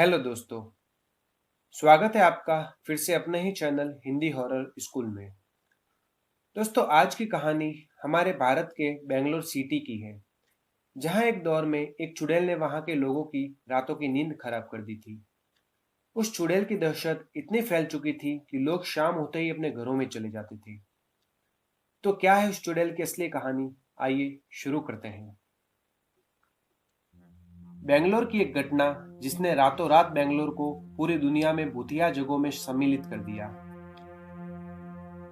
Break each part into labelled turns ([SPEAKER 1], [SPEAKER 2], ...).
[SPEAKER 1] Hello दोस्तों। स्वागत है आपका फिर से अपने ही चैनल हिंदी हॉरर स्कूल में। दोस्तों, आज की कहानी हमारे भारत के बेंगलोर सिटी की है, जहां एक दौर में एक चुड़ैल ने वहां के लोगों की रातों की नींद खराब कर दी थी। उस चुड़ैल की दहशत इतनी फैल चुकी थी कि लोग शाम होते ही अपने घरों में चले जाते थे। तो क्या है उस चुड़ैल की असली कहानी? आइए शुरू करते हैं। बेंगलोर की एक घटना जिसने रातों रात बेंगलोर को पूरी दुनिया में भूतिया जगहों में सम्मिलित कर दिया।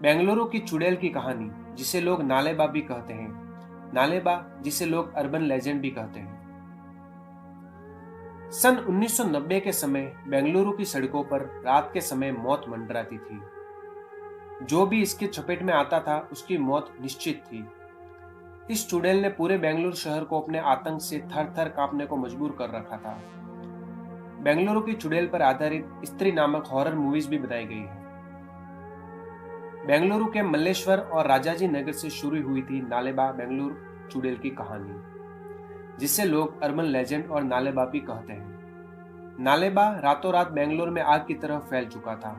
[SPEAKER 1] बेंगलुरु की चुड़ैल की कहानी, जिसे लोग नालेबा भी कहते हैं। नालेबा, जिसे लोग अर्बन लेजेंड भी कहते हैं। सन 1990 के समय बेंगलुरु की सड़कों पर रात के समय मौत मंडराती थी। जो भी इसके चपेट में आता था उसकी मौत निश्चित थी। इस चुड़ैल ने पूरे बेंगलुरु शहर को अपने आतंक से थर थर कांपने को मजबूर कर रखा था। बेंगलुरु की चुड़ैल पर आधारित स्त्री नामक हॉरर मूवीज भी बनाई गई है। बेंगलुरु के मल्लेश्वर और राजाजी नगर से शुरू हुई थी नालेबा बेंगलुरु चुड़ैल की कहानी, जिसे लोग अर्बन लेजेंड और नालेबा भी कहते हैं। नालेबा रातों रात बेंगलुरु में आग की तरह फैल चुका था।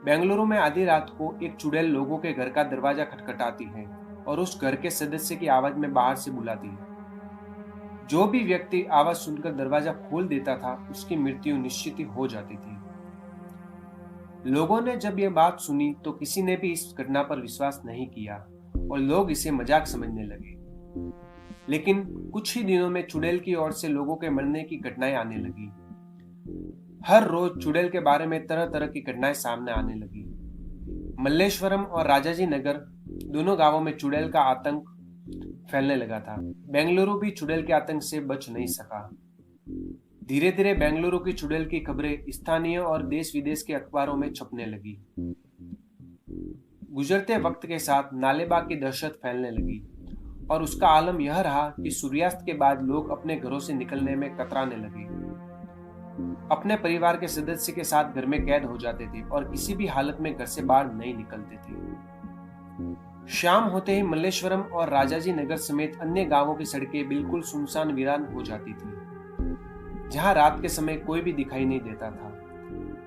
[SPEAKER 1] बेंगलुरु में आधी रात को एक चुड़ैल लोगों के घर का दरवाजा खटखटाती है और उस घर के सदस्य की आवाज में बाहर से बुलाती है। जो भी व्यक्ति आवाज सुनकर दरवाजा खोल देता था उसकी मृत्यु निश्चित ही हो जाती थी। लोगों ने जब यह बात सुनी तो किसी ने भी इस घटना पर विश्वास नहीं किया और लोग इसे मजाक समझने लगे। लेकिन कुछ ही दिनों में चुड़ैल की ओर से लोगों के मरने की घटनाएं आने लगी। हर रोज चुड़ैल के बारे में तरह तरह की घटनाएं सामने आने लगी। मल्लेश्वरम और राजाजी नगर दोनों गांवों में चुड़ैल का आतंक फैलने लगा था। बेंगलुरु भी चुड़ैल के आतंक से बच नहीं सका। धीरे धीरे बेंगलुरु की चुड़ैल की खबरें स्थानीय और देश विदेश के अखबारों में छपने लगी। गुजरते वक्त के साथ नालेबा की दहशत फैलने लगी और उसका आलम यह रहा कि सूर्यास्त के बाद लोग अपने घरों से निकलने में कतराने लगे। अपने परिवार के सदस्य के साथ घर में कैद हो जाते थे और किसी भी हालत में घर से बाहर नहीं निकलते थे। शाम होते ही मल्लेश्वरम और राजाजी नगर समेत अन्य गांवों की सड़कें बिल्कुल सुनसान वीरान हो जाती थी, जहां रात के समय कोई भी दिखाई नहीं देता था।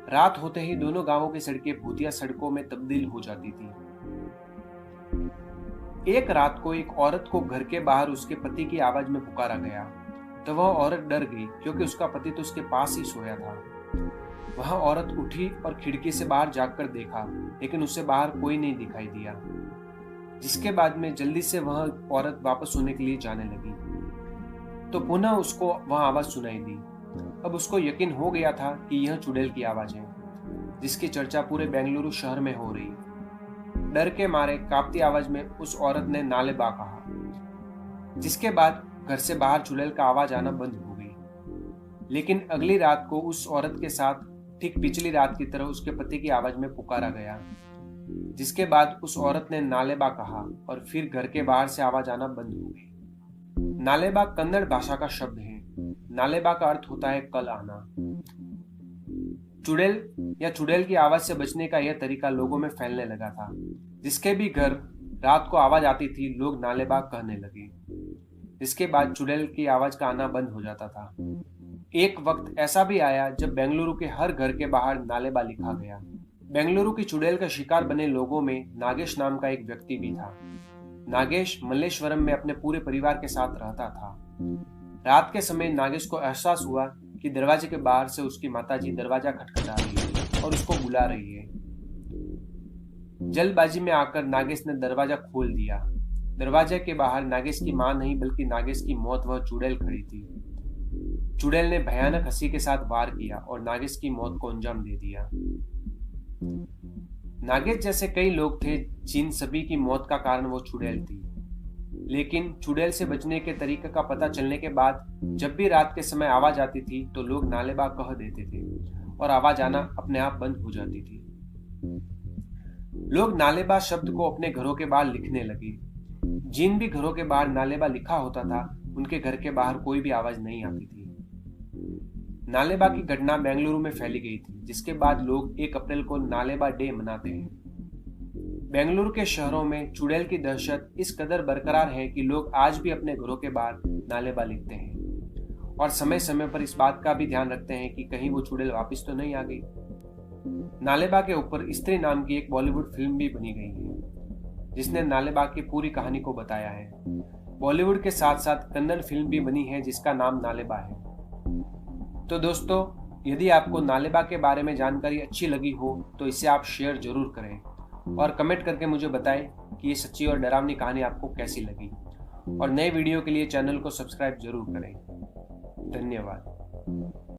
[SPEAKER 1] रात होते ही दोनों गांवों की सड़कें भूतिया सड़कों में तब्दील हो जाती थी। एक रात को एक औरत को घर के बाहर उसके पति की आवाज में पुकारा गया, तो वह औरत डर गई क्योंकि उसका पति तो उसके पास ही सोया था। वह औरत उठी और खिड़की से बाहर जाकर देखा, लेकिन उसे बाहर कोई नहीं दिखाई दिया। जिसके बाद में जल्दी से वह औरत वापस सोने के लिए जाने लगी, तो पुनः उसको वह आवाज सुनाई दी। अब उसको यकीन हो गया था कि यह चुड़ैल की आवाज है, जिसकी चर्चा पूरे बेंगलुरु शहर में हो रही। डर के मारे कांपती आवाज में उस औरत ने नालेबा कहा, जिसके बाद घर से बाहर चुड़ैल का आवाज आना बंद हो गई। लेकिन अगली रात को उस औरत के साथ ठीक पिछली रात की तरह उसके पति की आवाज में पुकारा गया, जिसके बाद उस औरत ने नालेबा कहा और फिर घर के बाहर से आवाज आना बंद हो गई। नालेबा कन्नड़ भाषा का शब्द है। नालेबा का अर्थ होता है कल आना। चुड़ैल या चुड़ैल की आवाज से बचने का यह तरीका लोगों में फैलने लगा था। जिसके भी घर रात को आवाज आती थी, लोग नालेबा कहने लगे। इसके बाद चुड़ैल की आवाज का आना बंद हो जाता था। एक वक्त ऐसा भी आया जब बेंगलुरु के हर घर के बाहर नालेबा लिखा गया। बेंगलुरु की चुड़ैल का शिकार बने लोगों में नागेश नाम का एक व्यक्ति भी था। नागेश मल्लेश्वरम में अपने पूरे परिवार के साथ रहता था। रात के समय नागेश को एहसास हुआ कि दरवाजे के बाहर से उसकी माताजी दरवाजा खटखटा रही है और उसको बुला रही है। जल्दबाजी में आकर नागेश ने दरवाजा खोल दिया। दरवाजे के बाहर नागेश की मां नहीं बल्कि नागेश की मौत वह चुड़ैल खड़ी थी। चुड़ैल ने भयानक हंसी के साथ वार किया और नागेश की मौत को अंजाम दे दिया। नागेश जैसे कई लोग थे जिन सभी की मौत का कारण वो चुड़ैल थी। लेकिन चुड़ैल से बचने के तरीके का पता चलने के बाद जब भी रात के समय आवाज आती थी तो लोग नालेबा कह देते थे और आवाज आना अपने आप बंद हो जाती थी। लोग नालेबा शब्द को अपने घरों के बाहर लिखने लगे। जिन भी घरों के बाहर नालेबा लिखा होता था उनके घर के बाहर कोई भी आवाज नहीं आती थी। नालेबा की घटना बेंगलुरु में फैली गई थी, जिसके बाद लोग 1 अप्रैल को नालेबा डे मनाते हैं। बेंगलुरु के शहरों में चुड़ैल की दहशत इस कदर बरकरार है कि लोग आज भी अपने घरों के बाहर नालेबा लिखते हैं और समय समय पर इस बात का भी ध्यान रखते हैं कि कहीं वो चुड़ैल वापस तो नहीं आ गई। नालेबा के ऊपर स्त्री नाम की एक बॉलीवुड फिल्म भी बनी गई है जिसने नालेबा की पूरी कहानी को बताया है। बॉलीवुड के साथ साथ कन्नड़ फिल्म भी बनी है जिसका नाम नालेबा है। तो दोस्तों, यदि आपको नालेबा के बारे में जानकारी अच्छी लगी हो तो इसे आप शेयर जरूर करें और कमेंट करके मुझे बताएं कि ये सच्ची और डरावनी कहानी आपको कैसी लगी। और नए वीडियो के लिए चैनल को सब्सक्राइब जरूर करें। धन्यवाद।